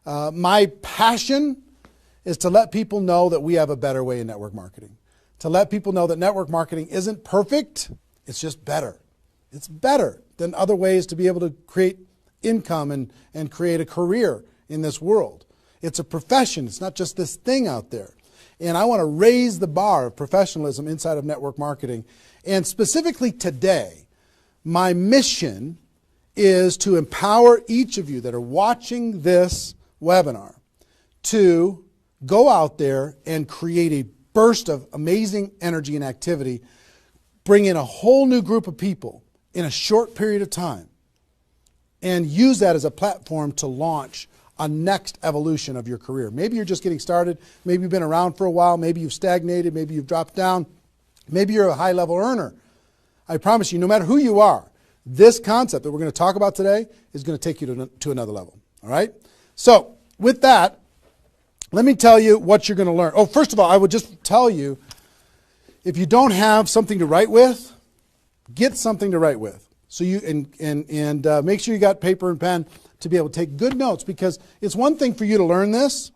My passion is to let people know that we have a better way in network marketing. To let people know that network marketing isn't perfect, it's just better. It's better than other ways to be able to create income and create a career in this world. It's a profession. It's not just this thing out there. And I want to raise the bar of professionalism inside of network marketing. And specifically today, my mission is to empower each of you that are watching this webinar to go out there and create a burst of amazing energy and activity, bring in a whole new group of people in a short period of time, and use that as a platform to launch a next evolution of your career. Maybe you're just getting started. Maybe you've been around for a while. Maybe you've stagnated. Maybe you've dropped down. Maybe you're a high-level earner. I promise you, no matter who you are, this concept that we're going to talk about today is going to take you to another level. All right? So with that, let me tell you what you're going to learn. Oh, first of all, I would just tell you, if you don't have something to write with, get something to write with. So you and make sure you got paper and pen to be able to take good notes, because it's one thing for you to learn this,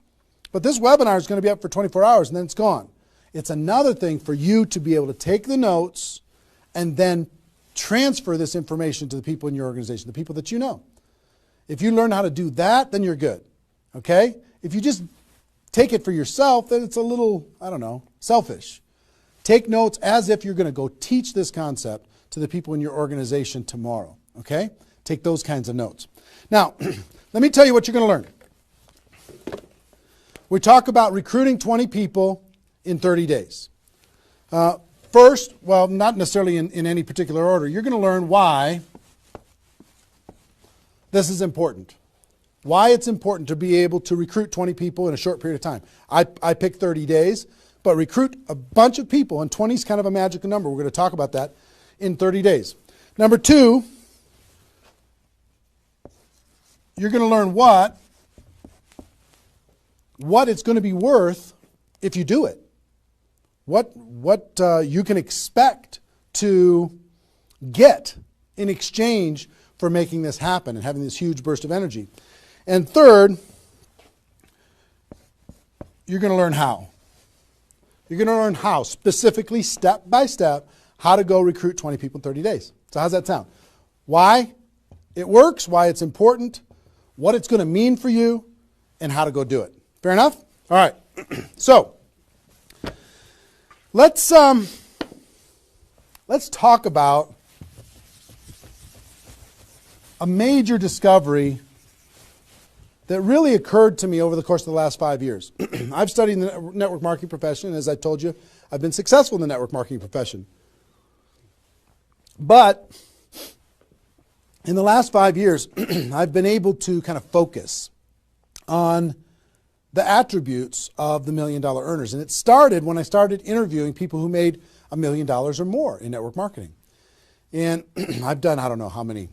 but this webinar is going to be up for 24 hours and then it's gone. It's another thing for you to be able to take the notes and then transfer this information to the people in your organization, the people that you know. If you learn how to do that, then you're good. Okay? If you just take it for yourself, then it's a little, I don't know, selfish. Take notes as if you're going to go teach this concept to the people in your organization tomorrow. Okay? Take those kinds of notes. Now, let me tell you what you're going to learn. We talk about recruiting 20 people in 30 days. First, well, not necessarily in any particular order, you're going to learn why this is important. Why it's important to be able to recruit 20 people in a short period of time. I picked 30 days, but recruit a bunch of people, and 20 is kind of a magical number. We're going to talk about that in 30 days. Number two, you're going to learn what it's going to be worth if you do it. What you can expect to get in exchange for making this happen and having this huge burst of energy. And third, you're going to learn how. You're going to learn how, specifically, step by step, how to go recruit 20 people in 30 days. So how's that sound? Why it works, why it's important, what it's going to mean for you, and how to go do it. Fair enough? All right. So let's talk about a major discovery that really occurred to me over the course of the last 5 years. I've studied the network marketing profession, and as I told you, I've been successful in the network marketing profession. But in the last 5 years, I've been able to kind of focus on the attributes of the $1 million earners. And it started when I started interviewing people who made $1 million or more in network marketing. And I've done, I don't know how many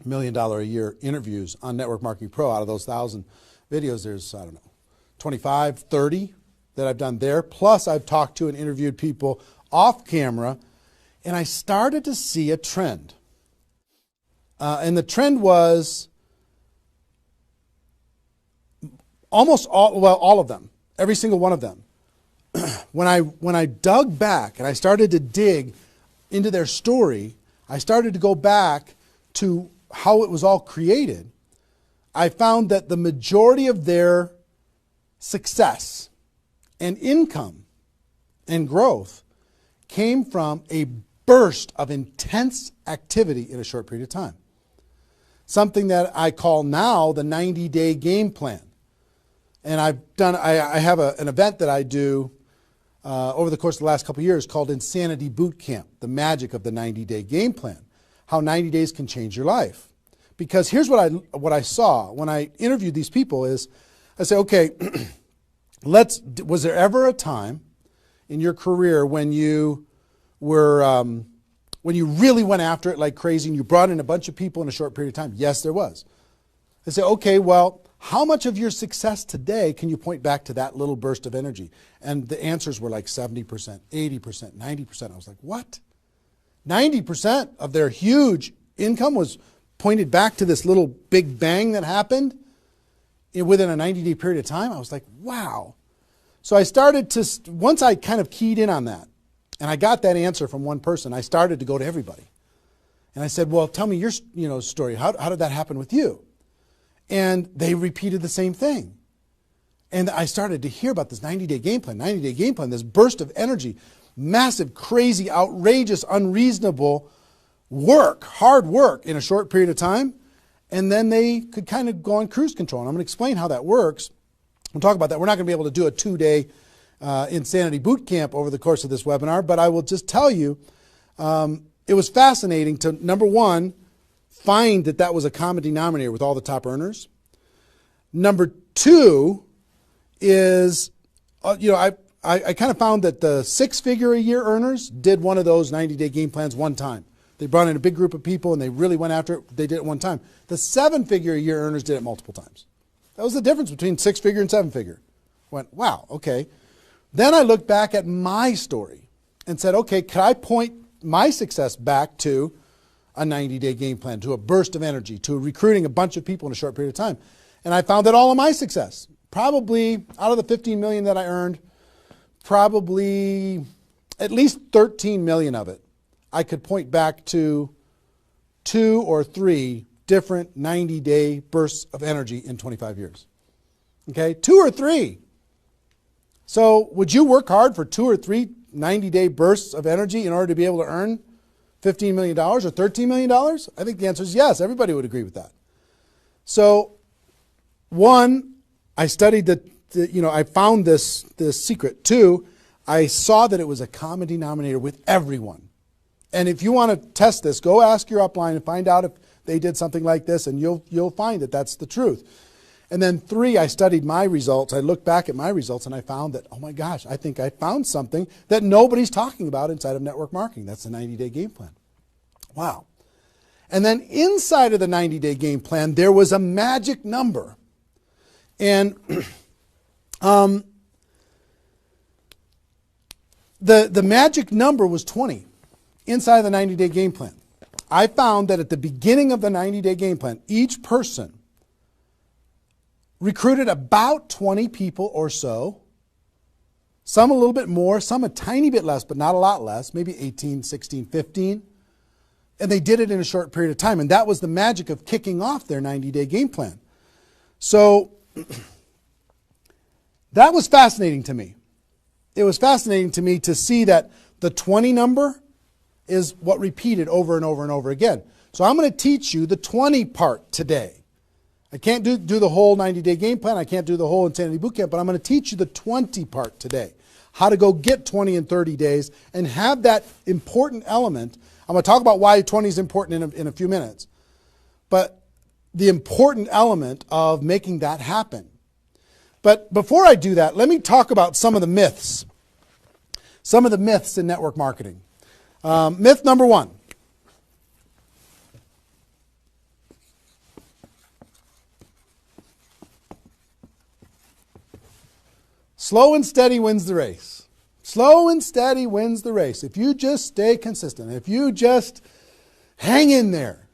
$1 million a year interviews on Network Marketing Pro. Out of those 1,000 videos, there's, I don't know, 25, 30 that I've done there. Plus, I've talked to and interviewed people off camera, and I started to see a trend. And the trend was almost all of them, every single one of them. When I dug back and I started to dig into their story, I started to go back to how it was all created. I found that the majority of their success and income and growth came from a burst of intense activity in a short period of time. Something that I call now the 90-day game plan. And I have an event that I do over the course of the last couple of years called Insanity Boot Camp, the magic of the 90-day game plan, how 90 days can change your life. Because here's what I saw when I interviewed these people is, I say, okay, was there ever a time in your career when you were, when you really went after it like crazy and you brought in a bunch of people in a short period of time? Yes, there was. I say, okay, well, how much of your success today can you point back to that little burst of energy? And the answers were like 70%, 80%, 90%. I was like, what? 90% of their huge income was pointed back to this little big bang that happened within a 90-day period of time. I was like, wow. So I started to, once I kind of keyed in on that, and I got that answer from one person, I started to go to everybody. And I said, well, tell me your story. How did that happen with you? And they repeated the same thing. And I started to hear about this 90-day game plan, this burst of energy, massive, crazy, outrageous, unreasonable work, hard work in a short period of time. And then they could kind of go on cruise control. And I'm going to explain how that works. We'll talk about that. We're not going to be able to do a 2-day insanity boot camp over the course of this webinar, but I will just tell you, it was fascinating to, number one, find that was a common denominator with all the top earners. Number two is, I kind of found that the 6-figure-a-year earners did one of those 90-day game plans one time. They brought in a big group of people and they really went after it. They did it one time. The 7-figure-a-year earners did it multiple times. That was the difference between 6-figure and 7-figure. Went, wow, okay. Then I looked back at my story and said, okay, could I point my success back to a 90-day game plan, to a burst of energy, to recruiting a bunch of people in a short period of time? And I found that all of my success, probably out of the 15 million that I earned, probably at least 13 million of it, I could point back to 2 or 3 different 90-day bursts of energy in 25 years. Okay, 2 or 3. So would you work hard for 2 or 3 90-day bursts of energy in order to be able to earn $15 million or $13 million? I think the answer is yes. Everybody would agree with that. So, one, I studied I found this secret. 2, I saw that it was a common denominator with everyone. And if you want to test this, go ask your upline and find out if they did something like this, and you'll find that that's the truth. And then 3, I studied my results. I looked back at my results and I found that, oh my gosh, I think I found something that nobody's talking about inside of network marketing. That's the 90-day game plan. Wow. And then inside of the 90-day game plan, there was a magic number. And the magic number was 20 inside of the 90-day game plan. I found that at the beginning of the 90-day game plan, each person recruited about 20 people or so, some a little bit more, some a tiny bit less, but not a lot less, maybe 18, 16, 15. And they did it in a short period of time. And that was the magic of kicking off their 90-day game plan. So that was fascinating to me. It was fascinating to me to see that the 20 number is what repeated over and over and over again. So I'm going to teach you the 20 part today. I can't do the whole 90-day game plan. I can't do the whole Insanity Bootcamp, but I'm going to teach you the 20 part today. How to go get 20 in 30 days and have that important element. I'm going to talk about why 20 is important in a few minutes. But the important element of making that happen. But before I do that, let me talk about some of the myths. Some of the myths in network marketing. Myth number 1. Slow and steady wins the race. Slow and steady wins the race. If you just stay consistent, if you just hang in there,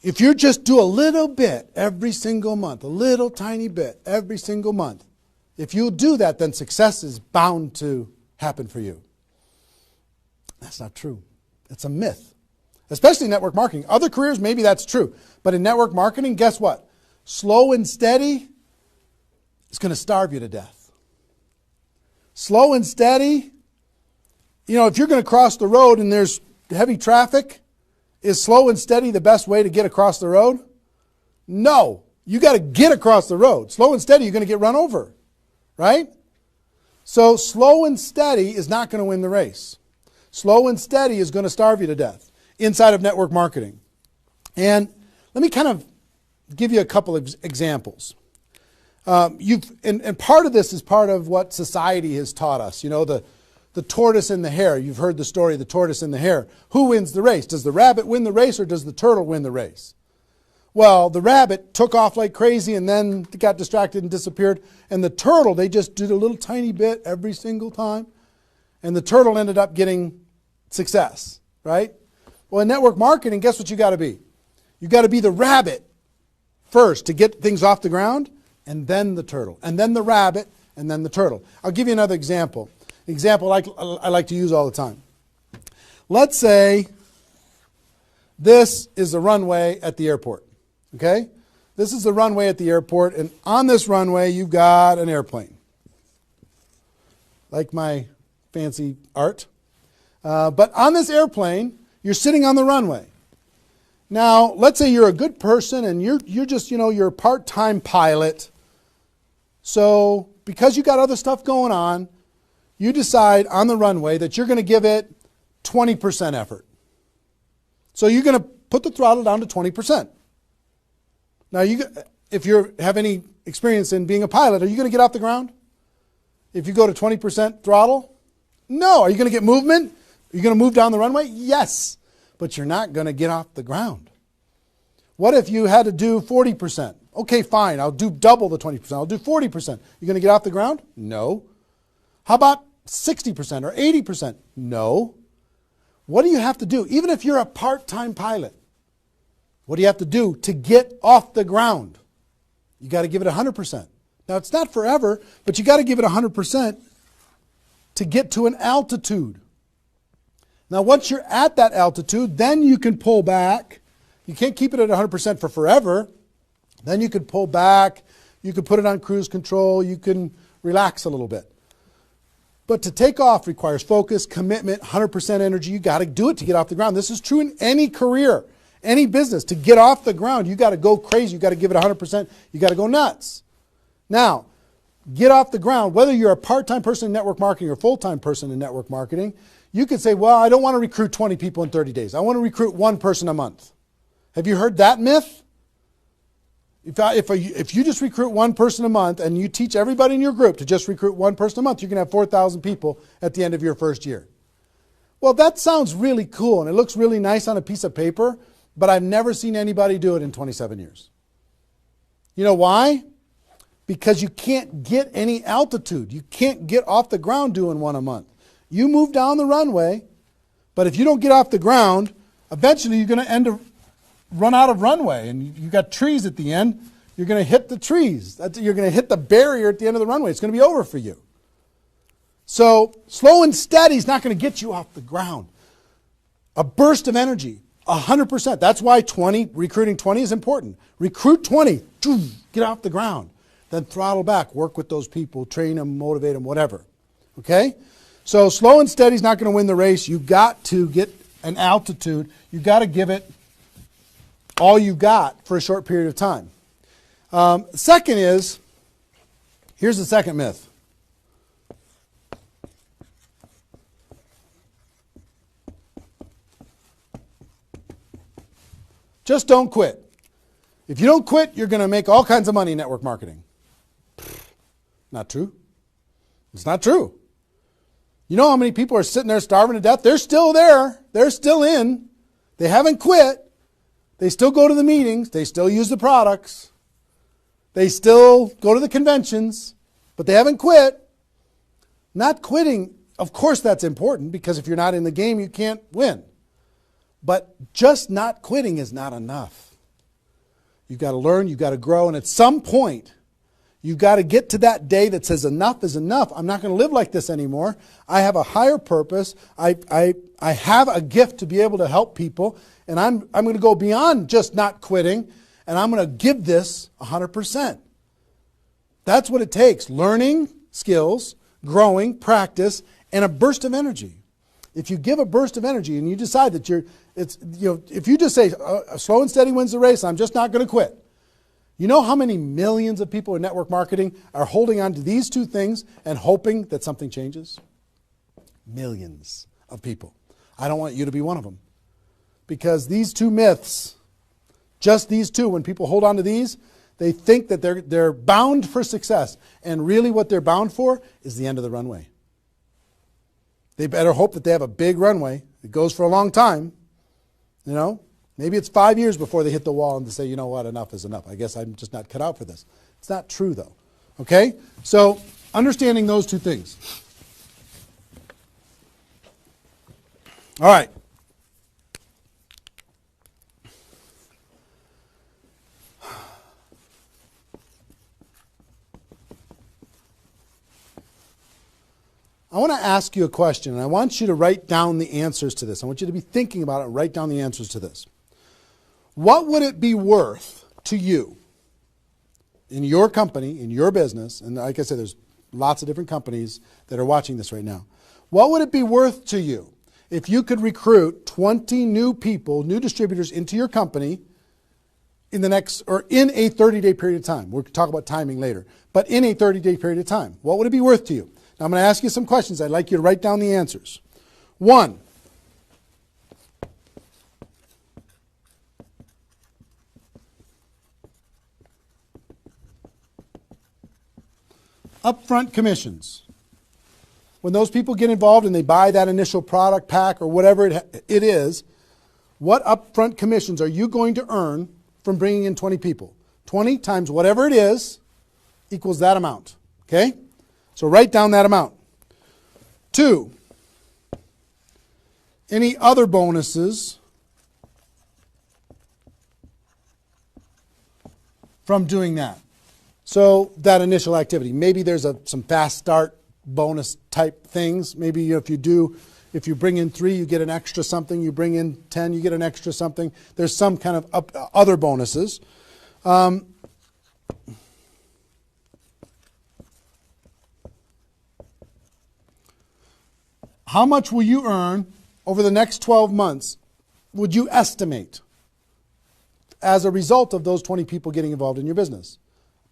if you just do a little bit every single month, a little tiny bit every single month, if you'll do that, then success is bound to happen for you. That's not true. It's a myth, especially in network marketing. Other careers, maybe that's true. But in network marketing, guess what? Slow and steady is going to starve you to death. Slow and steady, if you're going to cross the road and there's heavy traffic, is slow and steady the best way to get across the road? No. You got to get across the road. Slow and steady, you're going to get run over, right? So slow and steady is not going to win the race. Slow and steady is going to starve you to death inside of network marketing. And let me kind of give you a couple of examples. And part of this is part of what society has taught us. The tortoise and the hare. You've heard the story of the tortoise and the hare. Who wins the race? Does the rabbit win the race or does the turtle win the race? Well, the rabbit took off like crazy and then got distracted and disappeared. And the turtle, they just did a little tiny bit every single time. And the turtle ended up getting success, right? Well, in network marketing, guess what you got to be? You got to be the rabbit first to get things off the ground, and then the turtle, and then the rabbit, and then the turtle. I'll give you another example. Example I like to use all the time. Let's say this is the runway at the airport. Okay? This is the runway at the airport, and on this runway you've got an airplane. Like my fancy art. But on this airplane, you're sitting on the runway. Now, let's say you're a good person and you're just, you're a part-time pilot. So, because you got other stuff going on, you decide on the runway that you're going to give it 20% effort. So you're going to put the throttle down to 20%. Now, if you have any experience in being a pilot, are you going to get off the ground? If you go to 20% throttle? No. Are you going to get movement? Are you going to move down the runway? Yes. But you're not going to get off the ground. What if you had to do 40%? Okay, fine. I'll do double the 20%. I'll do 40%. You going to get off the ground? No. How about 60% or 80%? No. What do you have to do? Even if you're a part-time pilot, what do you have to do to get off the ground? You got to give it 100%. Now, it's not forever, but you got to give it 100% to get to an altitude. Now, once you're at that altitude, then you can pull back. You can't keep it at 100% for forever. Then you can pull back. You can put it on cruise control. You can relax a little bit. But to take off requires focus, commitment, 100% energy. You got to do it to get off the ground. This is true in any career, any business. To get off the ground, you got to go crazy. You got to give it 100%. You got to go nuts. Now, get off the ground. Whether you're a part-time person in network marketing or a full-time person in network marketing, you could say, well, I don't want to recruit 20 people in 30 days. I want to recruit one person a month. Have you heard that myth? If you just recruit one person a month and you teach everybody in your group to just recruit one person a month, you're going to have 4,000 people at the end of your first year. Well, that sounds really cool and it looks really nice on a piece of paper, but I've never seen anybody do it in 27 years. You know why? Because you can't get any altitude. You can't get off the ground doing one a month. You move down the runway, but if you don't get off the ground, eventually you're going to run out of runway, and you've got trees at the end. You're going to hit the trees. You're going to hit the barrier at the end of the runway. It's going to be over for you. So slow and steady is not going to get you off the ground. A burst of energy, 100%. That's why recruiting 20 is important. Recruit 20, get off the ground. Then throttle back, work with those people, train them, motivate them, whatever. Okay? So slow and steady is not going to win the race. You've got to get an altitude. You've got to give it all you got for a short period of time. Second is, here's the second myth. Just don't quit. If you don't quit, you're going to make all kinds of money in network marketing. Not true. It's not true. You know how many people are sitting there starving to death? They're still there. They're still in. They haven't quit. They still go to the meetings. They still use the products. They still go to the conventions, but they haven't quit. Not quitting, of course that's important because if you're not in the game, you can't win. But just not quitting is not enough. You've got to learn, you've got to grow, and at some point, you've got to get to that day that says enough is enough. I'm not going to live like this anymore. I have a higher purpose. I have a gift to be able to help people, and I'm going to go beyond just not quitting, and I'm going to give this 100%. That's what it takes. Learning skills, growing, practice, and a burst of energy. If you give a burst of energy and you decide that if you just say slow and steady wins the race, I'm just not going to quit. You know how many millions of people in network marketing are holding on to these two things and hoping that something changes? Millions of people. I don't want you to be one of them. Because these two myths, just these two, when people hold on to these, they think that they're bound for success. And really what they're bound for is the end of the runway. They better hope that they have a big runway that goes for a long time. You know, maybe it's 5 years before they hit the wall and they say, you know what, enough is enough. I guess I'm just not cut out for this. It's not true though. Okay? So understanding those two things. All right. I want to ask you a question, and I want you to write down the answers to this. I want you to be thinking about it and write down the answers to this. What would it be worth to you in your company, in your business, and like I said, there's lots of different companies that are watching this right now. What would it be worth to you if you could recruit 20 new people, new distributors into your company in the next, or in a 30-day period of time? We'll talk about timing later, but in a 30-day period of time. What would it be worth to you? Now I'm going to ask you some questions. I'd like you to write down the answers. 1, upfront commissions. When those people get involved and they buy that initial product pack or whatever it is, what upfront commissions are you going to earn from bringing in 20 people? 20 times whatever it is equals that amount. Okay? So write down that amount. 2, any other bonuses from doing that? So that initial activity. Maybe there's some fast start bonus type things. Maybe if you bring in 3, you get an extra something. You bring in 10, you get an extra something. There's some kind of other bonuses. How much will you earn over the next 12 months, would you estimate, as a result of those 20 people getting involved in your business?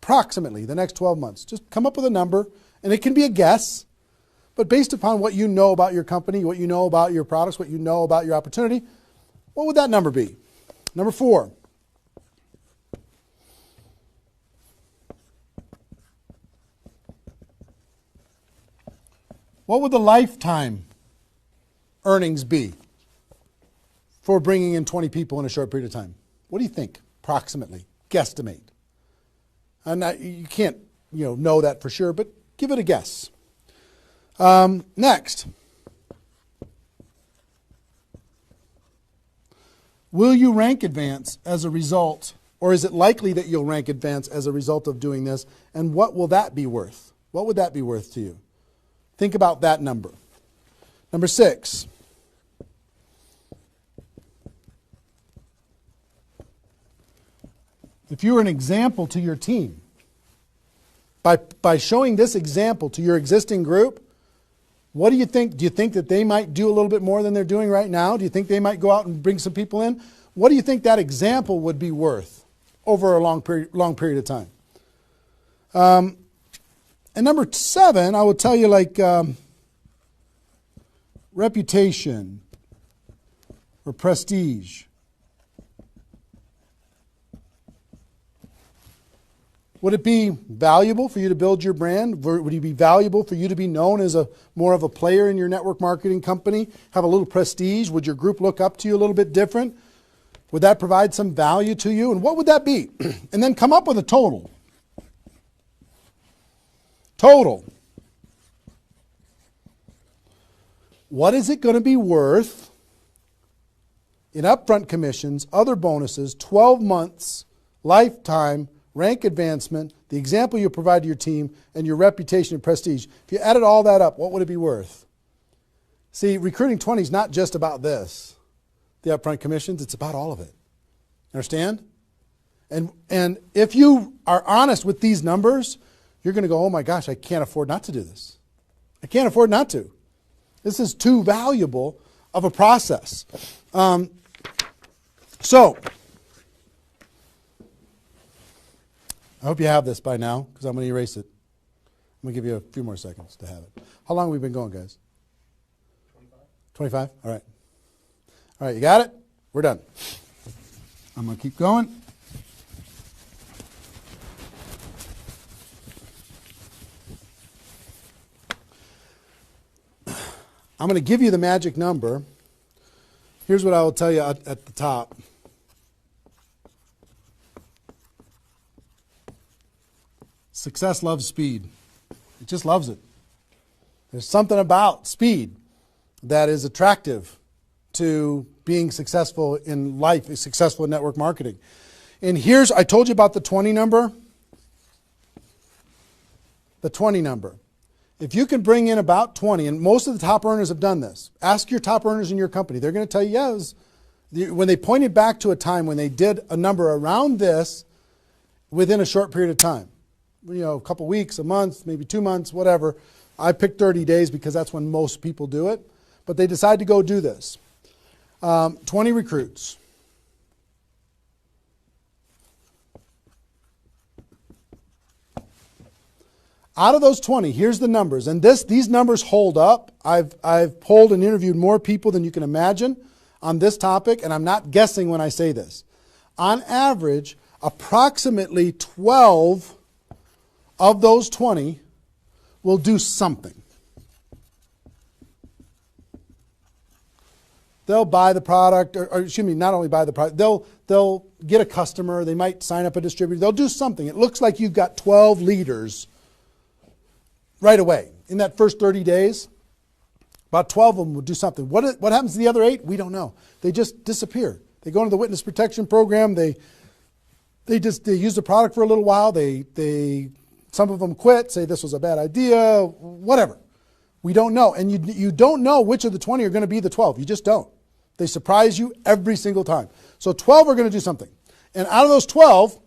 Approximately the next 12 months. Just come up with a number, and it can be a guess, but based upon what you know about your company, what you know about your products, what you know about your opportunity, what would that number be? Number 4. What would the lifetime earnings be for bringing in 20 people in a short period of time? What do you think, approximately, guesstimate? And you can't, know that for sure, but give it a guess. Next, will you rank advance as a result, or is it likely that you'll rank advance as a result of doing this? And what will that be worth? What would that be worth to you? Think about that number. Number 6. If you were an example to your team, by showing this example to your existing group, what do you think? Do you think that they might do a little bit more than they're doing right now? Do you think they might go out and bring some people in? What do you think that example would be worth over a long period of time? And number 7, I will tell you, reputation or prestige. Would it be valuable for you to build your brand? Would it be valuable for you to be known as more of a player in your network marketing company? Have a little prestige? Would your group look up to you a little bit different? Would that provide some value to you? And what would that be? And then come up with a total. Total. What is it going to be worth in upfront commissions, other bonuses, 12 months, lifetime, rank advancement, the example you provide to your team, and your reputation and prestige? If you added all that up, what would it be worth? See, recruiting 20 is not just about this, the upfront commissions. It's about all of it. Understand? And if you are honest with these numbers, you're going to go, oh my gosh, I can't afford not to do this. I can't afford not to. This is too valuable of a process. So, I hope you have this by now, because I'm going to erase it. I'm going to give you a few more seconds to have it. How long have we been going, guys? 25? All right. All right, you got it? We're done. I'm going to keep going. I'm going to give you the magic number. Here's what I will tell you at the top. Success loves speed. It just loves it. There's something about speed that is attractive to being successful in life, successful in network marketing. And I told you about the 20 number. The 20 number. If you can bring in about 20, and most of the top earners have done this. Ask your top earners in your company. They're going to tell you, yes. When they pointed back to a time when they did a number around this within a short period of time, a couple weeks, a month, maybe 2 months, whatever. I picked 30 days because that's when most people do it. But they decide to go do this. 20 recruits. Out of those 20, here's the numbers. And these numbers hold up. I've polled and interviewed more people than you can imagine on this topic, and I'm not guessing when I say this. On average, approximately 12 of those 20 will do something. They'll buy the product, or excuse me, not only buy the product, they'll get a customer, they might sign up a distributor, they'll do something. It looks like you've got 12 leaders right away. In that first 30 days, about 12 of them will do something. What happens to the other 8? We don't know. They just disappear. They go into the witness protection program. They use the product for a little while. Some of them quit, say this was a bad idea, whatever. We don't know. And you don't know which of the 20 are going to be the 12. You just don't. They surprise you every single time. So 12 are going to do something. And out of those 12,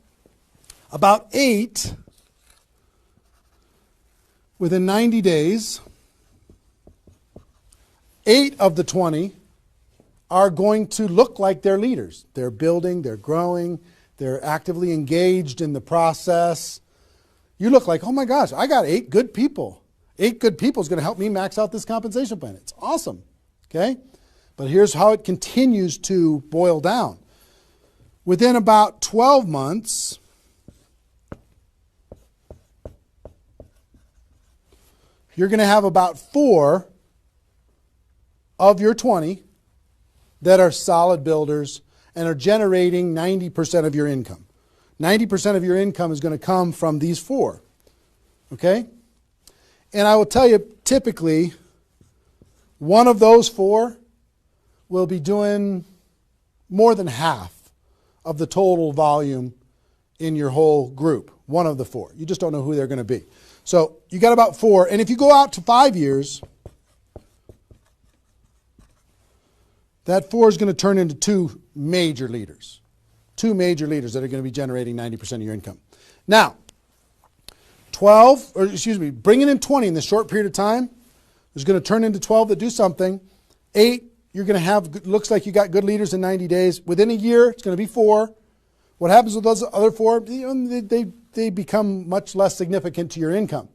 about 8 within 90 days, 8 of the 20 are going to look like they're leaders. They're building, they're growing, they're actively engaged in the process. You look like, oh my gosh, I got 8 good people. 8 good people is going to help me max out this compensation plan. It's awesome. Okay? But here's how it continues to boil down. Within about 12 months, you're going to have about 4 of your 20 that are solid builders and are generating 90% of your income. 90% of your income is going to come from these 4. Okay? And I will tell you, typically, one of those 4 will be doing more than half of the total volume in your whole group. One of the 4. You just don't know who they're going to be. So you got about 4. And if you go out to 5 years, that 4 is going to turn into 2 major leaders. 2 major leaders that are going to be generating 90% of your income. Now, bringing in 20 in this short period of time is going to turn into 12 that do something. 8, you're going to have, looks like you got good leaders in 90 days. Within a year, it's going to be 4. What happens with those other 4? They become much less significant to your income.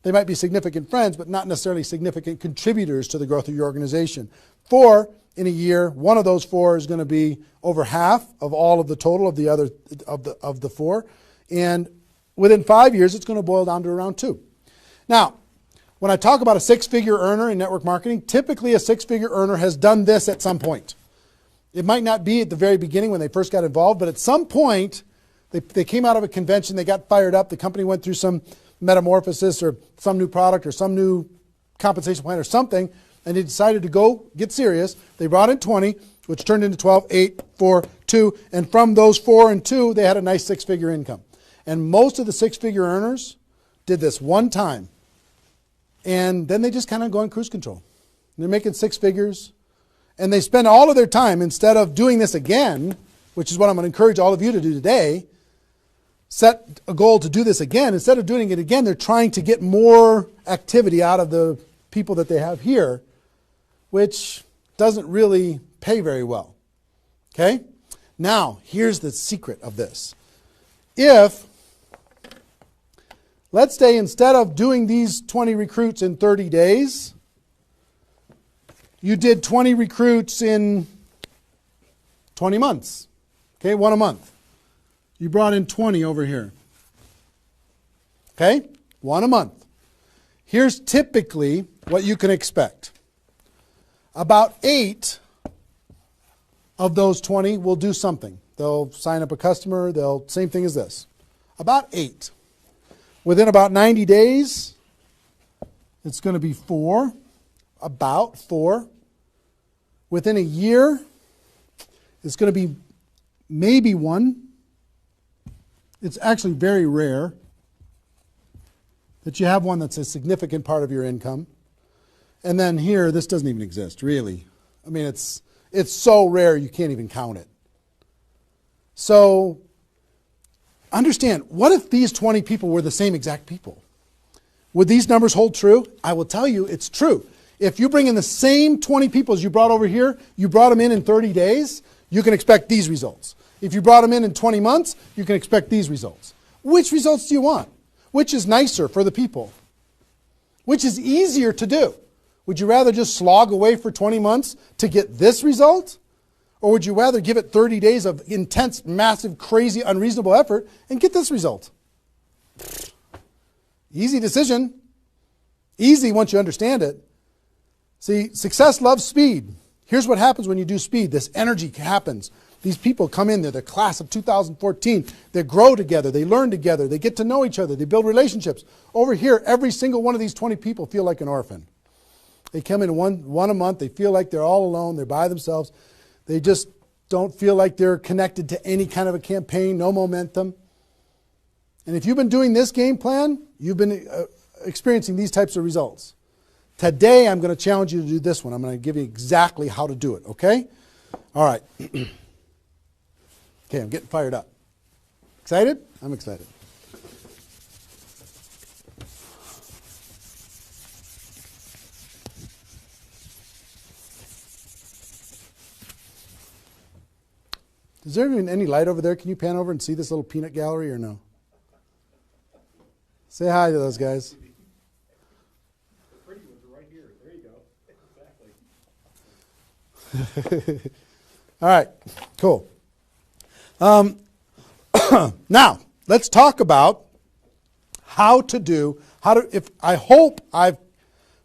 They might be significant friends, but not necessarily significant contributors to the growth of your organization. 4, in a year, one of those 4 is going to be over half of all of the total of the other of the 4. And within 5 years, it's going to boil down to around 2. Now, when I talk about a 6-figure earner in network marketing, typically a 6-figure earner has done this at some point. It might not be at the very beginning when they first got involved, but at some point, they came out of a convention, they got fired up, the company went through some metamorphosis or some new product or some new compensation plan or something, and they decided to go get serious. They brought in 20, which turned into 12, 8, 4, 2, and from those 4 and 2, they had a nice 6-figure income. And most of the 6-figure earners did this one time, and then they just kind of go in cruise control. And they're making 6 figures, and they spend all of their time, instead of doing this again, which is what I'm going to encourage all of you to do today, set a goal to do this again. Instead of doing it again, they're trying to get more activity out of the people that they have here, which doesn't really pay very well. Okay? Now, here's the secret of this. If, let's say instead of doing these 20 recruits in 30 days, you did 20 recruits in 20 months. Okay, 1 a month. You brought in 20 over here. Okay, 1 a month. Here's typically what you can expect. About 8 of those 20 will do something. They'll sign up a customer. Same thing as this. About 8. Within about 90 days, it's going to be 4. About 4. Within a year, it's going to be maybe 1. It's actually very rare. that you have one that's a significant part of your income. And then here, this doesn't even exist, really. I mean, it's so rare you can't even count it. So understand, what if these 20 people were the same exact people? Would these numbers hold true? I will tell you it's true. If you bring in the same 20 people as you brought over here, you brought them in 30 days, you can expect these results. If you brought them in 20 months, you can expect these results. Which results do you want? Which is nicer for the people? Which is easier to do? Would you rather just slog away for 20 months to get this result? Or would you rather give it 30 days of intense, massive, crazy, unreasonable effort and get this result? Easy decision. Easy once you understand it. See, success loves speed. Here's what happens when you do speed. This energy happens. These people come in, they're the class of 2014. They grow together, they learn together, they get to know each other, they build relationships. Over here, every single one of these 20 people feel like an orphan. They come in one a month, they feel like they're all alone, they're by themselves. They just don't feel like they're connected to any kind of a campaign, no momentum. And if you've been doing this game plan, you've been experiencing these types of results. Today, I'm going to challenge you to do this one. I'm going to give you exactly how to do it, okay? All right. Okay, I'm getting fired up. Excited? I'm excited. Is there even any light over there? Can you pan over and see this little peanut gallery or no? Say hi to those guys. The pretty ones are right here. There you go. Exactly. All right, cool. Now, let's talk about I hope I've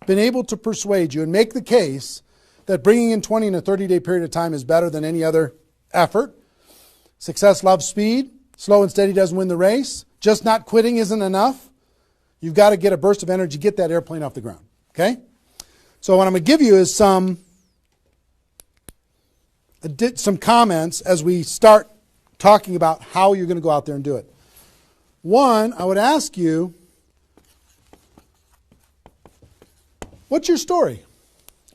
been able to persuade you and make the case that bringing in 20 in a 30-day period of time is better than any other effort. Success loves speed. Slow and steady doesn't win the race. Just not quitting isn't enough. You've got to get a burst of energy, get that airplane off the ground. Okay? So what I'm going to give you is some comments as we start talking about how you're going to go out there and do it. One, I would ask you, what's your story?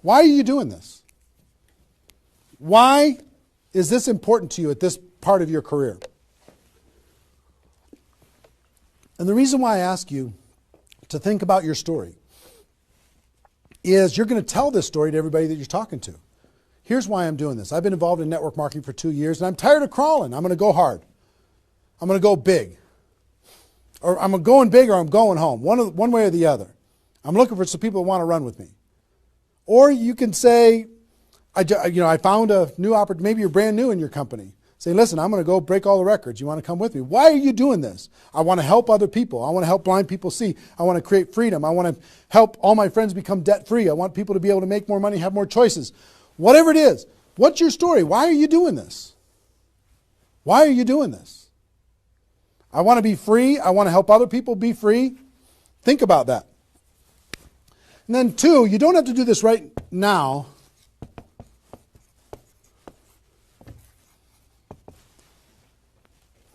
Why are you doing this? Why is this important to you at this part of your career? And the reason why I ask you to think about your story is you're going to tell this story to everybody that you're talking to. Here's why I'm doing this. I've been involved in network marketing for 2 years, and I'm tired of crawling. I'm going to go hard. I'm going to go big. Or I'm going big or I'm going home. One way or the other. I'm looking for some people that want to run with me. Or you can say, I found a new opportunity. Maybe you're brand new in your company. Say, listen, I'm going to go break all the records. You want to come with me? Why are you doing this? I want to help other people. I want to help blind people see. I want to create freedom. I want to help all my friends become debt-free. I want people to be able to make more money, have more choices. Whatever it is, what's your story? Why are you doing this? Why are you doing this? I want to be free. I want to help other people be free. Think about that. And then two, you don't have to do this right now.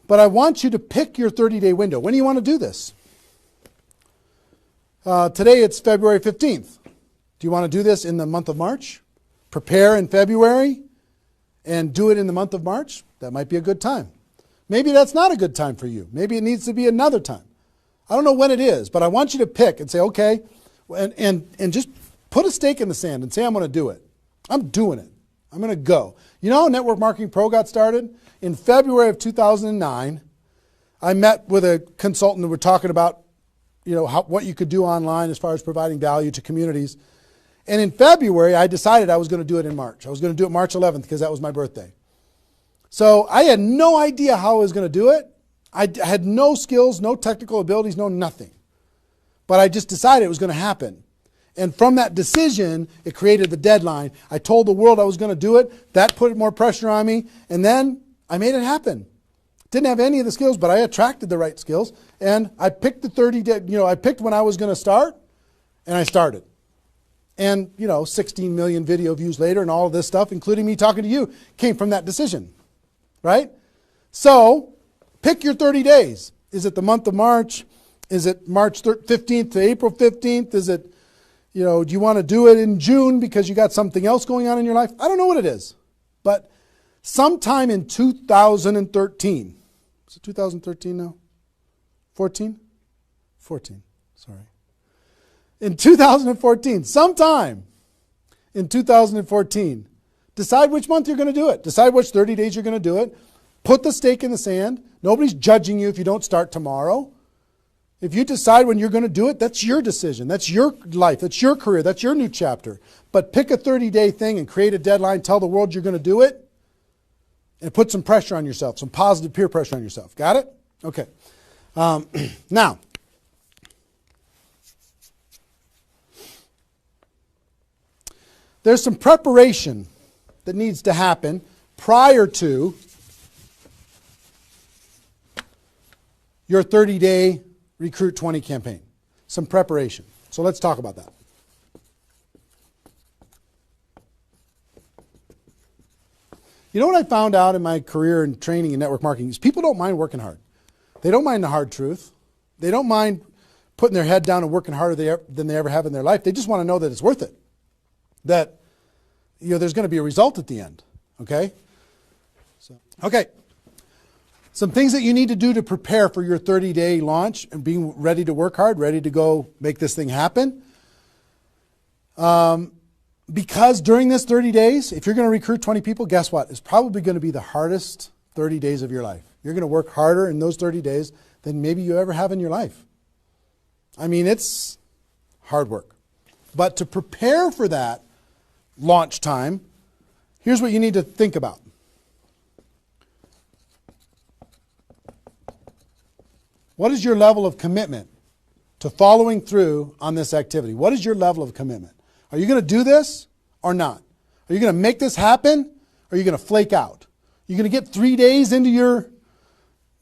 But I want you to pick your 30-day window. When do you want to do this? Today it's February 15th. Do you want to do this in the month of March? Prepare in February and do it in the month of March? That might be a good time. Maybe that's not a good time for you. Maybe it needs to be another time. I don't know when it is, but I want you to pick and say, okay, and just put a stake in the sand and say, I'm going to do it. I'm doing it. I'm going to go. You know how Network Marketing Pro got started? In February of 2009, I met with a consultant and we're talking about, what you could do online as far as providing value to communities. And in February, I decided I was going to do it in March. I was going to do it March 11th because that was my birthday. So I had no idea how I was going to do it. I had no skills, no technical abilities, no nothing. But I just decided it was going to happen. And from that decision, it created the deadline. I told the world I was going to do it. That put more pressure on me. And then I made it happen. Didn't have any of the skills, but I attracted the right skills. And I picked the 30 day, I picked when I was going to start, and I started. And, 16 million video views later and all of this stuff, including me talking to you, came from that decision. Right? So, pick your 30 days. Is it the month of March? Is it March 15th to April 15th? Is it, do you want to do it in June because you got something else going on in your life? I don't know what it is. But sometime in 2013, is it 2013 now? 14? 14, sorry. In 2014, sometime in 2014, decide which month you're going to do it. Decide which 30 days you're going to do it. Put the stake in the sand. Nobody's judging you if you don't start tomorrow. If you decide when you're going to do it, that's your decision. That's your life. That's your career. That's your new chapter. But pick a 30-day thing and create a deadline. Tell the world you're going to do it. And put some pressure on yourself, some positive peer pressure on yourself. Got it? Okay. Now, there's some preparation that needs to happen prior to your 30-day Recruit 20 campaign. Some preparation. So let's talk about that. You know what I found out in my career in training and network marketing is people don't mind working hard. They don't mind the hard truth. They don't mind putting their head down and working harder than they ever have in their life. They just want to know that it's worth it. That there's going to be a result at the end. Okay? Okay. Some things that you need to do to prepare for your 30-day launch and being ready to work hard, ready to go make this thing happen. Because during this 30 days, if you're going to recruit 20 people, guess what? It's probably going to be the hardest 30 days of your life. You're going to work harder in those 30 days than maybe you ever have in your life. I mean, it's hard work. But to prepare for that launch time, here's what you need to think about. What is your level of commitment to following through on this activity? What is your level of commitment? Are you going to do this or not? Are you going to make this happen or are you going to flake out? You're going to get 3 days into your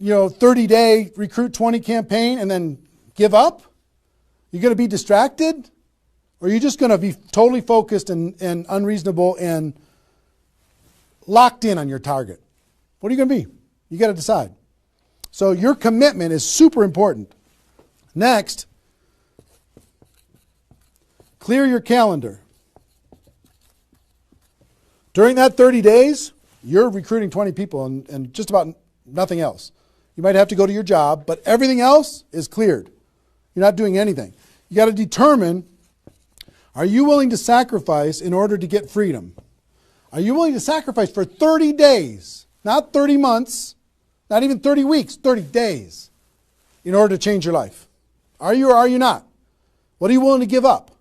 30-day Recruit 20 campaign and then give up? You're going to be distracted? Or are you just going to be totally focused and unreasonable and locked in on your target? What are you going to be? You got to decide. So your commitment is super important. Next, clear your calendar. During that 30 days, you're recruiting 20 people and just about nothing else. You might have to go to your job, but everything else is cleared. You're not doing anything. You got to determine, are you willing to sacrifice in order to get freedom? Are you willing to sacrifice for 30 days, not 30 months, not even 30 weeks, 30 days, in order to change your life? Are you or are you not? What are you willing to give up?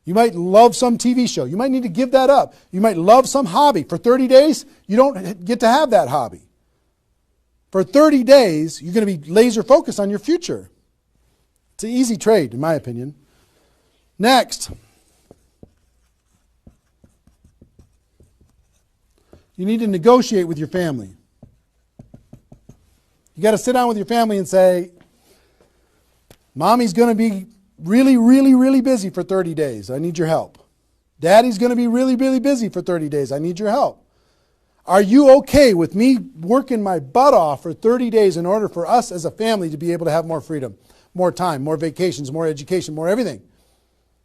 You might love some TV show. You might need to give that up. You might love some hobby. For 30 days, you don't get to have that hobby. For 30 days, you're going to be laser focused on your future. It's an easy trade, in my opinion. Next, you need to negotiate with your family. You got to sit down with your family and say, Mommy's going to be really, really, really busy for 30 days. I need your help. Daddy's going to be really, really busy for 30 days. I need your help. Are you okay with me working my butt off for 30 days in order for us as a family to be able to have more freedom, more time, more vacations, more education, more everything?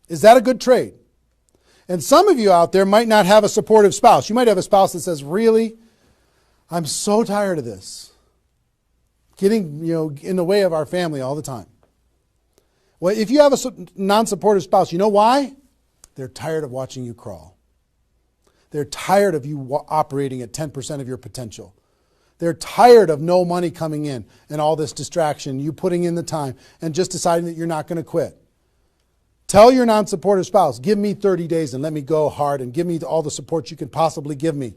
Is that a good trade? And some of you out there might not have a supportive spouse. You might have a spouse that says, really, I'm so tired of this. Getting in the way of our family all the time. Well, if you have a non-supportive spouse, you know why? They're tired of watching you crawl. They're tired of you operating at 10% of your potential. They're tired of no money coming in and all this distraction, you putting in the time and just deciding that you're not going to quit. Tell your non-supportive spouse, give me 30 days and let me go hard and give me all the support you can possibly give me.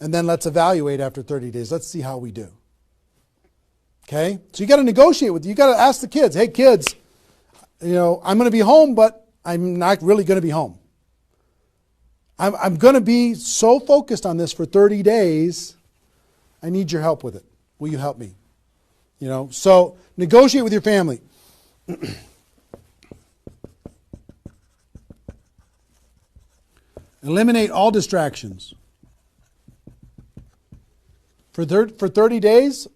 And then let's evaluate after 30 days. Let's see how we do. Okay? So you got to negotiate with, you got to ask the kids, hey kids, I'm going to be home, but I'm not really going to be home. I'm going to be so focused on this for 30 days. I need your help with it. Will you help me? So negotiate with your family. Eliminate all distractions. For 30 days,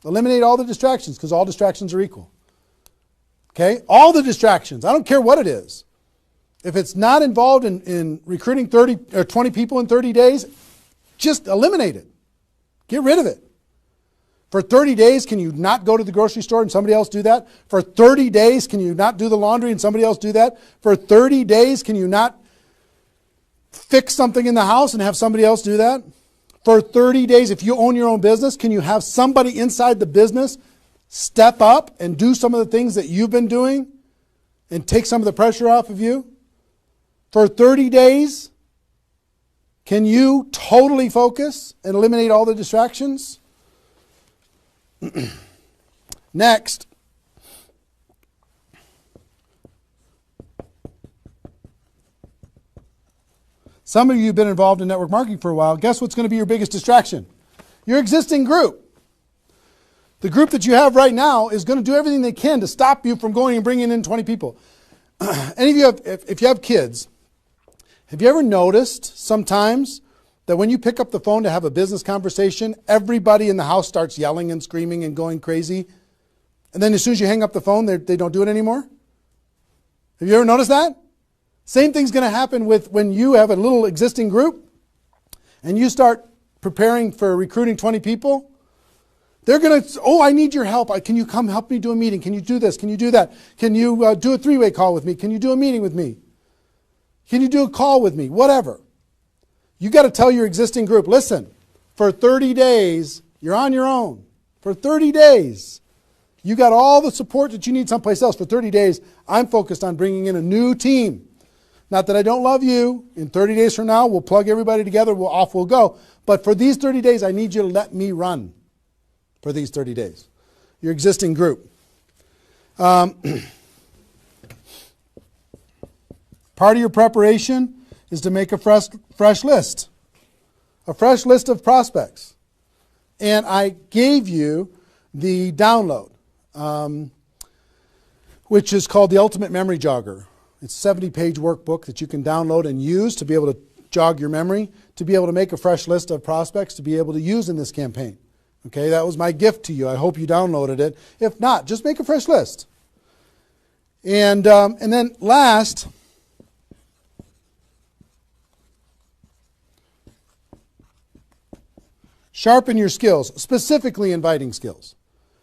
eliminate all the distractions because all distractions are equal. Okay? All the distractions. I don't care what it is. If it's not involved in recruiting 30 or 20 people in 30 days, just eliminate it. Get rid of it. For 30 days, can you not go to the grocery store and somebody else do that? For 30 days, can you not do the laundry and somebody else do that? For 30 days, can you not fix something in the house and have somebody else do that? For 30 days, if you own your own business, can you have somebody inside the business step up and do some of the things that you've been doing and take some of the pressure off of you? For 30 days, can you totally focus and eliminate all the distractions? Next, some of you have been involved in network marketing for a while. Guess what's going to be your biggest distraction? Your existing group. The group that you have right now is going to do everything they can to stop you from going and bringing in 20 people. Any of you have, if you have kids, have you ever noticed sometimes that when you pick up the phone to have a business conversation, everybody in the house starts yelling and screaming and going crazy? And then as soon as you hang up the phone, they don't do it anymore? Have you ever noticed that? Same thing's going to happen with when you have a little existing group and you start preparing for recruiting 20 people. They're going to, oh, I need your help. Can you come help me do a meeting? Can you do this? Can you do that? Can you do a three-way call with me? Can you do a meeting with me? Can you do a call with me? Whatever. You got to tell your existing group, listen, for 30 days, you're on your own. For 30 days, you got all the support that you need someplace else. For 30 days, I'm focused on bringing in a new team. Not that I don't love you. In 30 days from now, we'll plug everybody together. Off we'll go. But for these 30 days, I need you to let me run for these 30 days. Your existing group. Part of your preparation is to make a fresh list. A fresh list of prospects. And I gave you the download, which is called the Ultimate Memory Jogger. It's a 70-page workbook that you can download and use to be able to jog your memory, to be able to make a fresh list of prospects to be able to use in this campaign. Okay, that was my gift to you. I hope you downloaded it. If not, just make a fresh list. And then last, sharpen your skills, specifically inviting skills.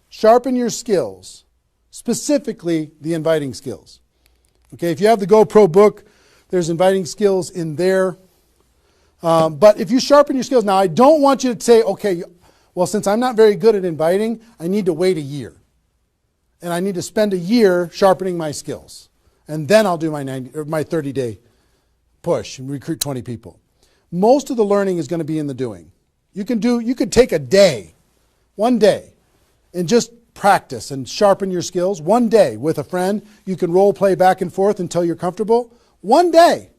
Sharpen your skills, specifically the inviting skills. Okay, if you have the GoPro book, there's inviting skills in there. But if you sharpen your skills, now I don't want you to say, okay, well, since I'm not very good at inviting, I need to wait a year. And I need to spend a year sharpening my skills. And then I'll do my 30-day push and recruit 20 people. Most of the learning is going to be in the doing. You could take a day, one day, and just practice and sharpen your skills. One day with a friend, you can role play back and forth until you're comfortable. One day,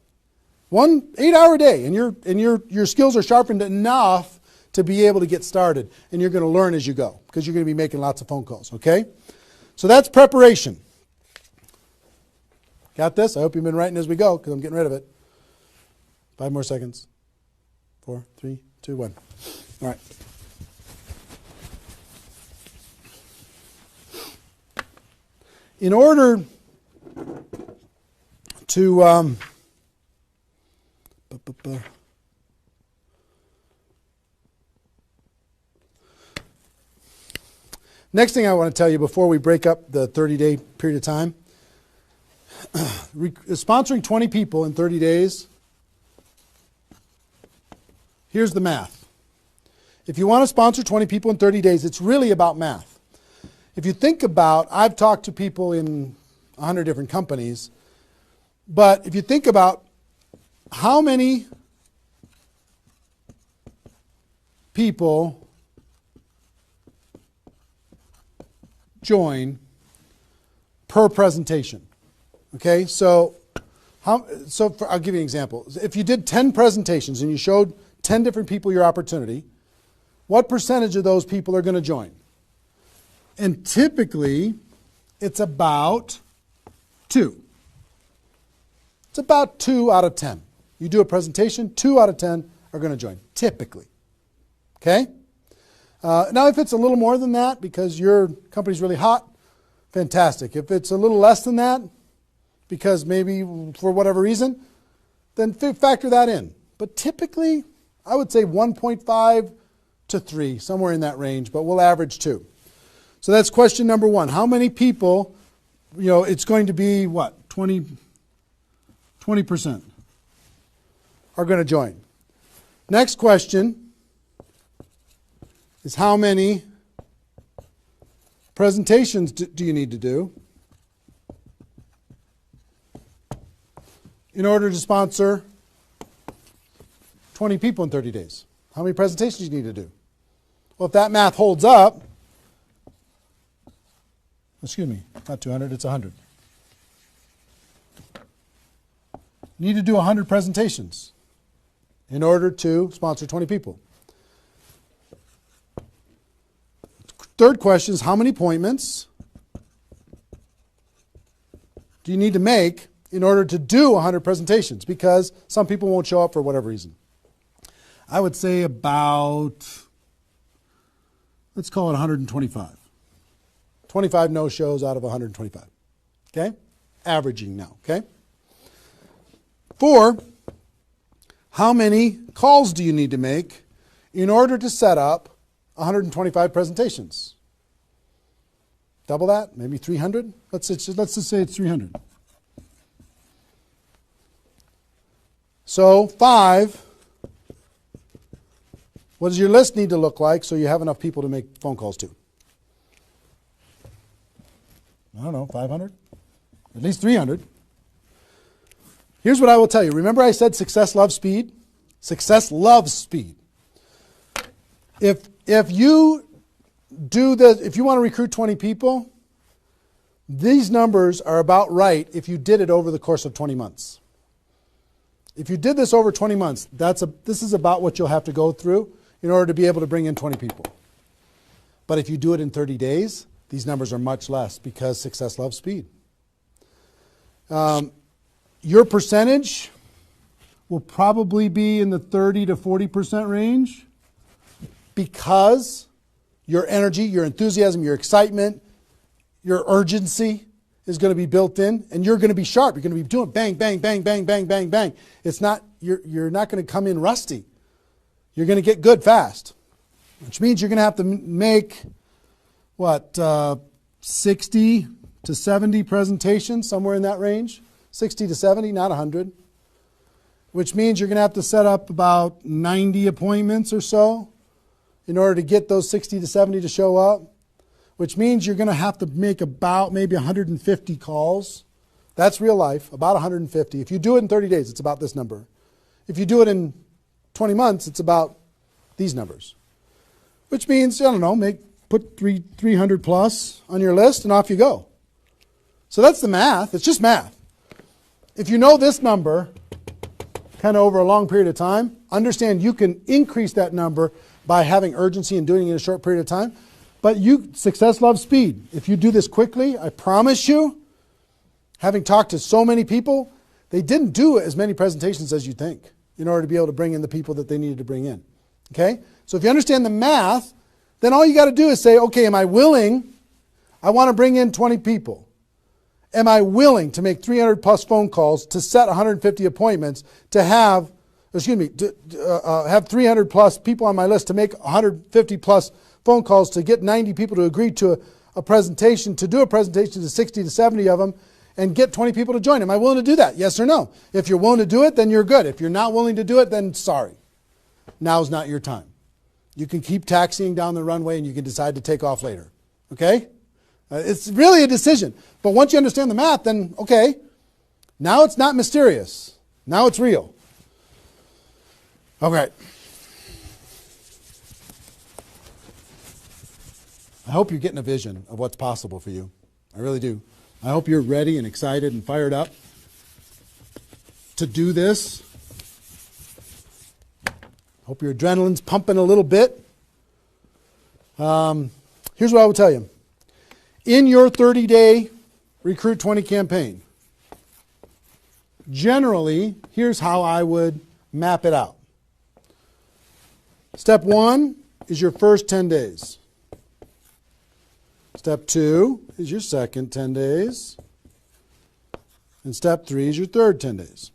1 8-hour day, and your skills are sharpened enough to be able to get started. And you're going to learn as you go because you're going to be making lots of phone calls, okay? So that's preparation. Got this? I hope you've been writing as we go because I'm getting rid of it. 5 more seconds. 4, 3, 2, 1. All right. In order to next thing I want to tell you before we break up the 30-day period of time, sponsoring 20 people in 30 days, here's the math. If you want to sponsor 20 people in 30 days, it's really about math. If you think about, I've talked to people in 100 different companies, but if you think about how many people join per presentation. Okay, so I'll give you an example. If you did 10 presentations and you showed 10 different people your opportunity, what percentage of those people are going to join? And typically, it's about 2. It's about 2 out of 10. You do a presentation, 2 out of 10 are going to join, typically. Okay? Now, if it's a little more than that because your company's really hot, fantastic. If it's a little less than that, because maybe for whatever reason, then factor that in. But typically, I would say 1.5 to 3, somewhere in that range, but we'll average 2. So that's question number 1. How many people, it's going to be what? 20% are going to join. Next question is how many presentations do you need to do in order to sponsor 20 people in 30 days? How many presentations do you need to do? Well, if that math holds up, excuse me, not 200, it's 100. You need to do 100 presentations in order to sponsor 20 people. Third question is how many appointments do you need to make in order to do 100 presentations? Because some people won't show up for whatever reason. I would say about, let's call it 125. 25 no-shows out of 125. Okay? Averaging now. Okay? 4, how many calls do you need to make in order to set up 125 presentations? Double that? Maybe 300? Let's just say it's 300. So 5, what does your list need to look like so you have enough people to make phone calls to? I don't know, 500? At least 300. Here's what I will tell you. Remember I said success loves speed? Success loves speed. If you do this, if you want to recruit 20 people, these numbers are about right if you did it over the course of 20 months. If you did this over 20 months, this is about what you'll have to go through in order to be able to bring in 20 people. But if you do it in 30 days, these numbers are much less because success loves speed. Your percentage will probably be in the 30 to 40% range because your energy, your enthusiasm, your excitement, your urgency is going to be built in, and you're going to be sharp. You're going to be doing bang, bang, bang, bang, bang, bang, bang. It's not, you're not going to come in rusty. You're going to get good fast, which means you're going to have to make, 60 to 70 presentations, somewhere in that range. 60 to 70, not 100. Which means you're going to have to set up about 90 appointments or so in order to get those 60 to 70 to show up. Which means you're going to have to make about maybe 150 calls. That's real life, about 150. If you do it in 30 days, it's about this number. If you do it in 20 months, it's about these numbers. Which means, I don't know, put 300 plus on your list and off you go. So that's the math. It's just math. If you know this number kind of over a long period of time, understand you can increase that number by having urgency and doing it in a short period of time. But success loves speed. If you do this quickly, I promise you, having talked to so many people, they didn't do as many presentations as you think in order to be able to bring in the people that they needed to bring in. Okay? So if you understand the math, then all you got to do is say, okay, am I willing? I want to bring in 20 people. Am I willing to make 300 plus phone calls to set 150 appointments to have 300 plus people on my list to make 150 plus phone calls to get 90 people to agree to a presentation, to do a presentation to 60 to 70 of them and get 20 people to join. Am I willing to do that? Yes or no? If you're willing to do it, then you're good. If you're not willing to do it, then sorry. Now's not your time. You can keep taxiing down the runway and you can decide to take off later. Okay? It's really a decision. But once you understand the math, then okay, now it's not mysterious. Now it's real. Okay. I hope you're getting a vision of what's possible for you. I really do. I hope you're ready and excited and fired up to do this. Hope your adrenaline's pumping a little bit. Here's what I will tell you. In your 30-day Recruit 20 campaign, generally, here's how I would map it out. Step 1 is your first 10 days. Step 2 is your second 10 days. And step 3 is your third 10 days.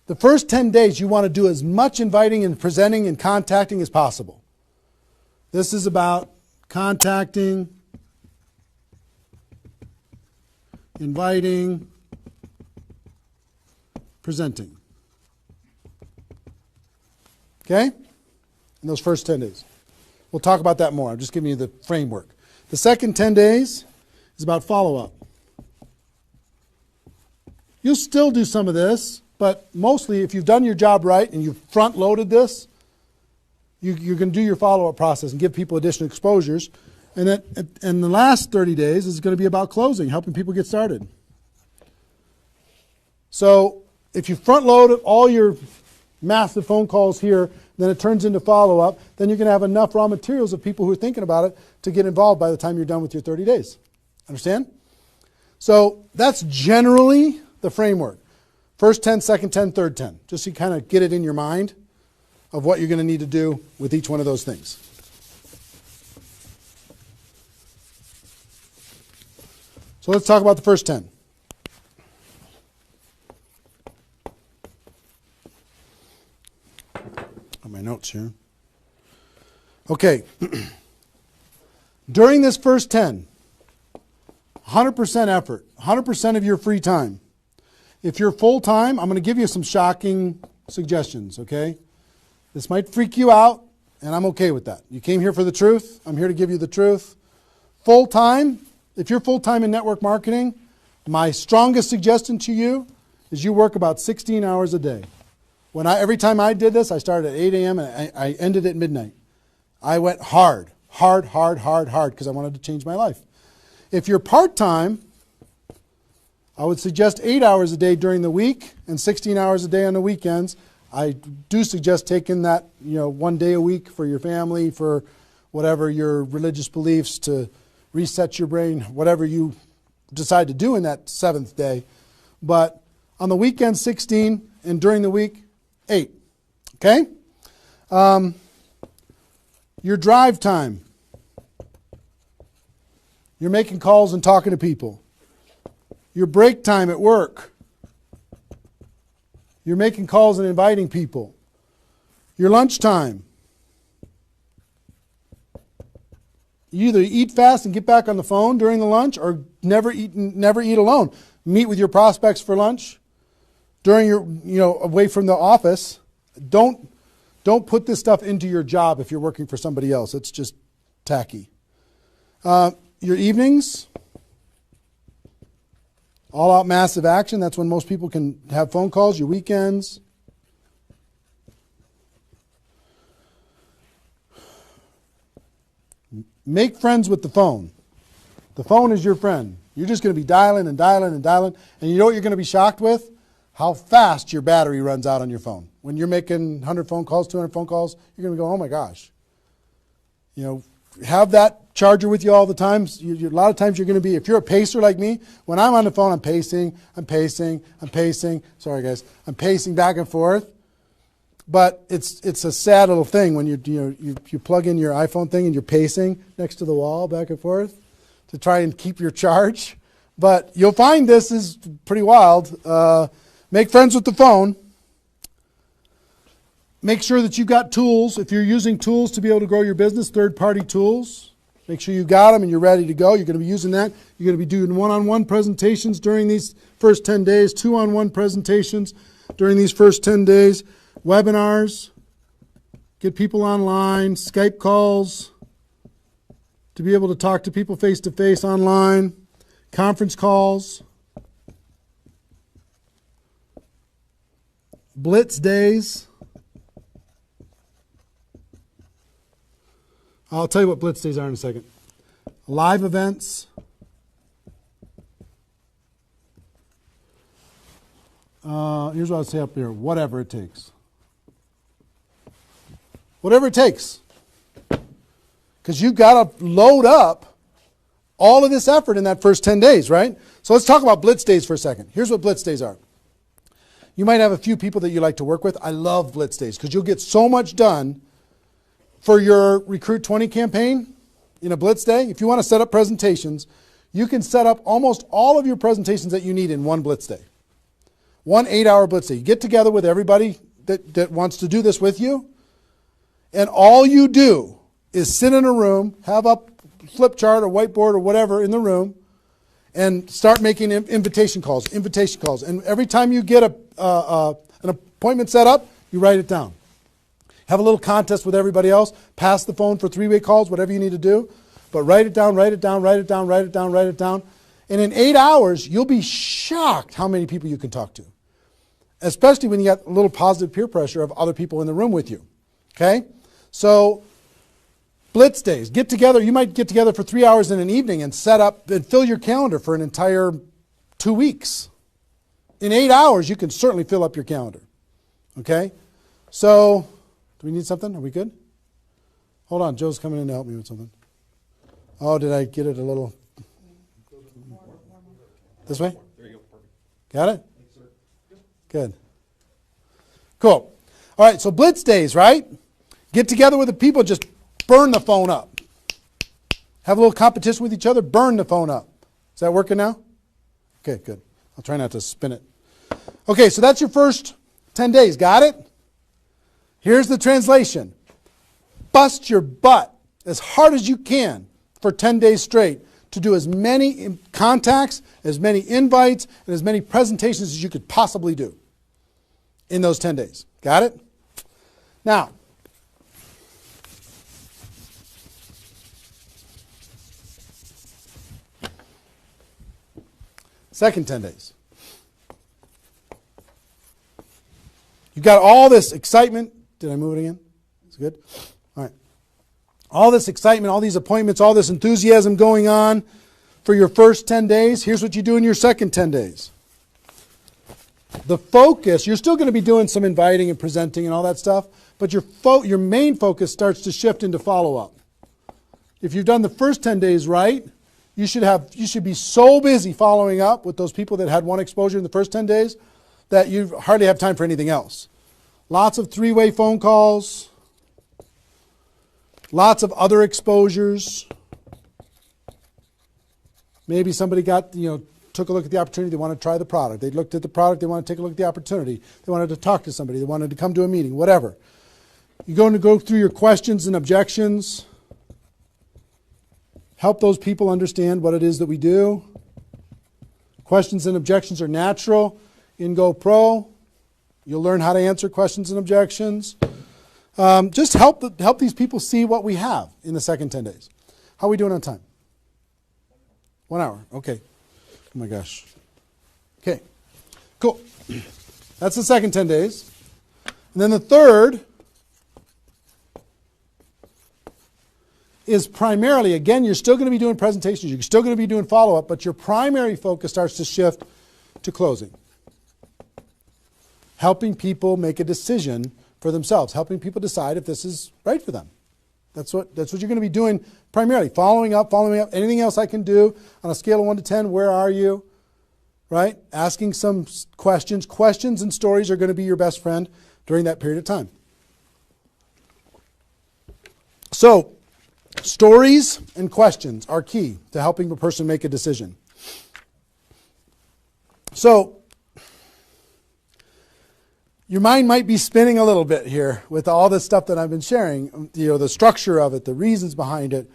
The first 10 days, you want to do as much inviting and presenting and contacting as possible. This is about contacting, inviting, presenting. Okay? In those first 10 days. We'll talk about that more. I'm just giving you the framework. The second 10 days is about follow-up. You'll still do some of this, but mostly if you've done your job right and you've front-loaded this, you're going to do your follow-up process and give people additional exposures. And the last 30 days is going to be about closing, helping people get started. So if you front-load all your massive phone calls here, then it turns into follow-up, then you're going to have enough raw materials of people who are thinking about it to get involved by the time you're done with your 30 days. Understand? So that's generally the framework. First 10, second 10, third 10. Just so you kind of get it in your mind of what you're going to need to do with each one of those things. So let's talk about the first 10. On my notes here. Okay. During this first 10, 100% effort, 100% of your free time. If you're full-time, I'm going to give you some shocking suggestions, okay? This might freak you out, and I'm okay with that. You came here for the truth. I'm here to give you the truth. Full-time, if you're full-time in network marketing, my strongest suggestion to you is you work about 16 hours a day. Every time I did this, I started at 8 a.m. and I ended at midnight. I went hard, because I wanted to change my life. If you're part-time, I would suggest 8 hours a day during the week and 16 hours a day on the weekends. I do suggest taking that, 1 day a week for your family, for whatever your religious beliefs, to reset your brain, whatever you decide to do in that 7th day. But on the weekend, 16, and during the week, 8. Okay? Your drive time. You're making calls and talking to people. Your break time at work. You're making calls and inviting people. Your lunch time. You either eat fast and get back on the phone during the lunch, or never eat alone. Meet with your prospects for lunch during your, away from the office. Don't put this stuff into your job if you're working for somebody else. It's just tacky. Your evenings. All out massive action. That's when most people can have phone calls. Your weekends. Make friends with the phone. The phone is your friend. You're just going to be dialing and dialing and dialing. And you know what you're going to be shocked with? How fast your battery runs out on your phone. When you're making 100 phone calls, 200 phone calls, you're going to go, oh my gosh. Have that charger with you all the time. A lot of times you're going to be, if you're a pacer like me, when I'm on the phone, I'm pacing. Sorry guys. I'm pacing back and forth. But it's a sad little thing when you plug in your iPhone thing and you're pacing next to the wall back and forth to try and keep your charge. But you'll find this is pretty wild. Make friends with the phone. Make sure that you've got tools. If you're using tools to be able to grow your business, third-party tools, make sure you got them and you're ready to go. You're going to be using that. You're going to be doing one-on-one presentations during these first 10 days, two-on-one presentations during these first 10 days, webinars, get people online, Skype calls, to be able to talk to people face-to-face online, conference calls, blitz days. I'll tell you what blitz days are in a second. Live events. Here's what I'll say up here. Whatever it takes. Whatever it takes. Because you've got to load up all of this effort in that first 10 days, right? So let's talk about blitz days for a second. Here's what blitz days are. You might have a few people that you like to work with. I love blitz days because you'll get so much done for your Recruit 20 campaign in a Blitz day, if you want to set up presentations, you can set up almost all of your presentations that you need in one Blitz day. 1 8-hour Blitz day. You get together with everybody that wants to do this with you, and all you do is sit in a room, have a flip chart or whiteboard or whatever in the room, and start making invitation calls. And every time you get an appointment set up, you write it down. Have a little contest with everybody else. Pass the phone for 3-way calls, whatever you need to do. But write it down, write it down, write it down, write it down, write it down. And in 8 hours, you'll be shocked how many people you can talk to. Especially when you got a little positive peer pressure of other people in the room with you. Okay? So, Blitz days. Get together. You might get together for 3 hours in an evening and set up and fill your calendar for an entire 2 weeks. In 8 hours, you can certainly fill up your calendar. Okay? So, do we need something? Are we good? Hold on. Joe's coming in to help me with something. Oh, did I get it a little? This way? There you go. Perfect. Got it? Good. Cool. All right, so Blitz days, right? Get together with the people, just burn the phone up. Have a little competition with each other, burn the phone up. Is that working now? Okay, good. I'll try not to spin it. Okay, so that's your first 10 days. Got it? Here's the translation. Bust your butt as hard as you can for 10 days straight to do as many contacts, as many invites, and as many presentations as you could possibly do in those 10 days. Got it? Now, second 10 days. You've got all this excitement. Did I move it again? Is it good? All right. All this excitement, all these appointments, all this enthusiasm going on for your first 10 days. Here's what you do in your second 10 days. The focus, you're still going to be doing some inviting and presenting and all that stuff, but your main focus starts to shift into follow-up. If you've done the first 10 days right, you should be so busy following up with those people that had one exposure in the first 10 days that you hardly have time for anything else. Lots of 3-way phone calls, lots of other exposures. Maybe somebody took a look at the opportunity, they want to try the product. They looked at the product, they want to take a look at the opportunity. They wanted to talk to somebody, they wanted to come to a meeting, whatever. You're going to go through your questions and objections. Help those people understand what it is that we do. Questions and objections are natural in GoPro. You'll learn how to answer questions and objections. Just help these people see what we have in the second 10 days. How are we doing on time? 1 hour. Okay. Oh my gosh. Okay. Cool. That's the second 10 days. And then the third is primarily, again, you're still going to be doing presentations, you're still going to be doing follow-up, but your primary focus starts to shift to closing. Helping people make a decision for themselves, helping people decide if this is right for them. That's what you're going to be doing primarily, following up, anything else I can do on a scale of 1 to 10, where are you? Right? Asking some questions. Questions and stories are going to be your best friend during that period of time. So, stories and questions are key to helping the person make a decision. So, your mind might be spinning a little bit here with all this stuff that I've been sharing, the structure of it, the reasons behind it.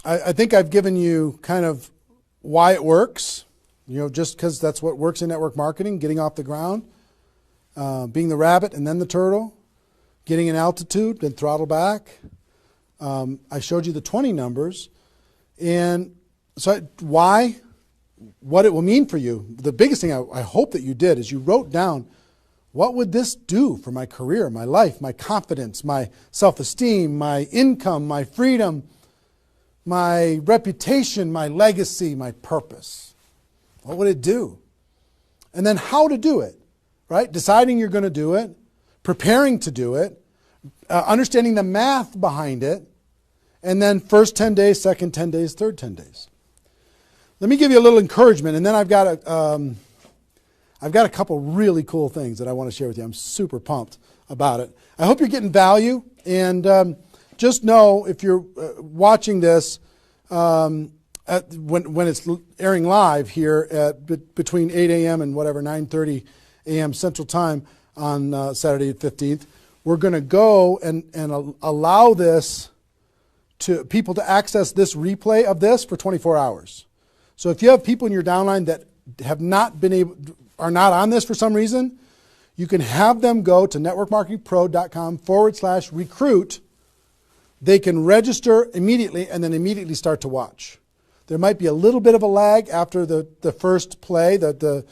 I think I've given you kind of why it works, just because that's what works in network marketing, getting off the ground, being the rabbit and then the turtle, getting an altitude, then throttle back. I showed you the 20 numbers. And so why, what it will mean for you. The biggest thing I hope that you did is you wrote down, what would this do for my career, my life, my confidence, my self-esteem, my income, my freedom, my reputation, my legacy, my purpose? What would it do? And then how to do it, right? Deciding you're going to do it, preparing to do it, understanding the math behind it, and then first 10 days, second 10 days, third 10 days. Let me give you a little encouragement, and then I've got a couple really cool things that I want to share with you. I'm super pumped about it. I hope you're getting value, and just know if you're watching this when it's airing live here at between 8 a.m. and whatever 9:30 a.m. Central Time on Saturday the 15th, we're going to go and allow this to people to access this replay of this for 24 hours. So if you have people in your downline that have not been able, are not on this for some reason, you can have them go to networkmarketingpro.com/recruit. They can register immediately and then immediately start to watch. There might be a little bit of a lag after the first play, the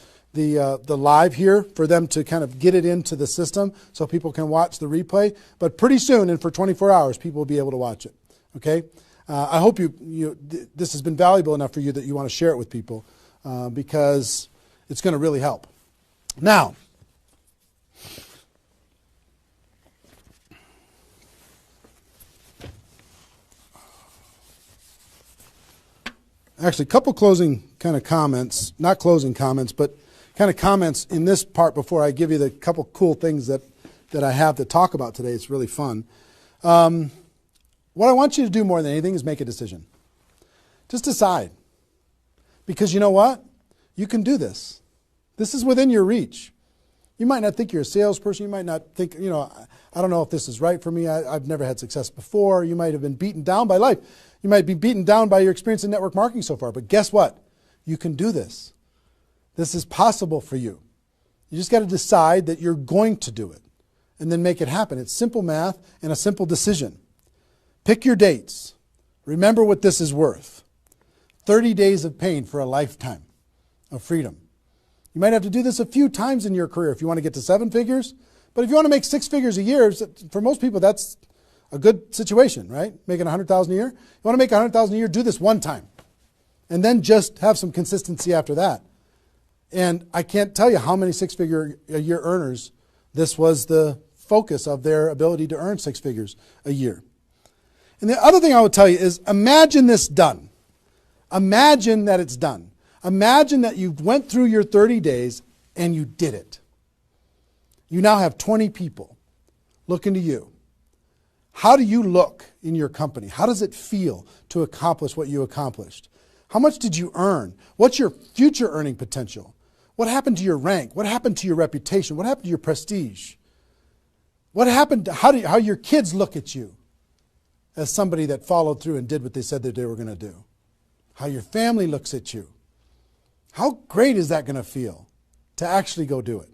live here, for them to kind of get it into the system so people can watch the replay. But pretty soon, and for 24 hours, people will be able to watch it. Okay? I hope this has been valuable enough for you that you want to share it with people because it's going to really help. Now, actually, a couple closing kind of comments, not closing comments, but kind of comments in this part before I give you the couple cool things that I have to talk about today. It's really fun. What I want you to do more than anything is make a decision. Just decide. Because you know what? You can do this. This is within your reach. You might not think you're a salesperson. You might not think, I don't know if this is right for me. I've never had success before. You might have been beaten down by life. You might be beaten down by your experience in network marketing so far. But guess what? You can do this. This is possible for you. You just got to decide that you're going to do it and then make it happen. It's simple math and a simple decision. Pick your dates. Remember what this is worth. 30 days of pain for a lifetime of freedom. You might have to do this a few times in your career if you want to get to 7 figures. But if you want to make 6 figures a year, for most people, that's a good situation, right? Making $100,000 a year. You want to make $100,000 a year, do this one time. And then just have some consistency after that. And I can't tell you how many 6-figure a year earners this was the focus of their ability to earn 6 figures a year. And the other thing I would tell you is imagine this done. Imagine that it's done. Imagine that you went through your 30 days and you did it. You now have 20 people looking to you. How do you look in your company? How does it feel to accomplish what you accomplished? How much did you earn? What's your future earning potential? What happened to your rank? What happened to your reputation? What happened to your prestige? What happened to how your kids look at you as somebody that followed through and did what they said that they were going to do? How your family looks at you? How great is that going to feel to actually go do it?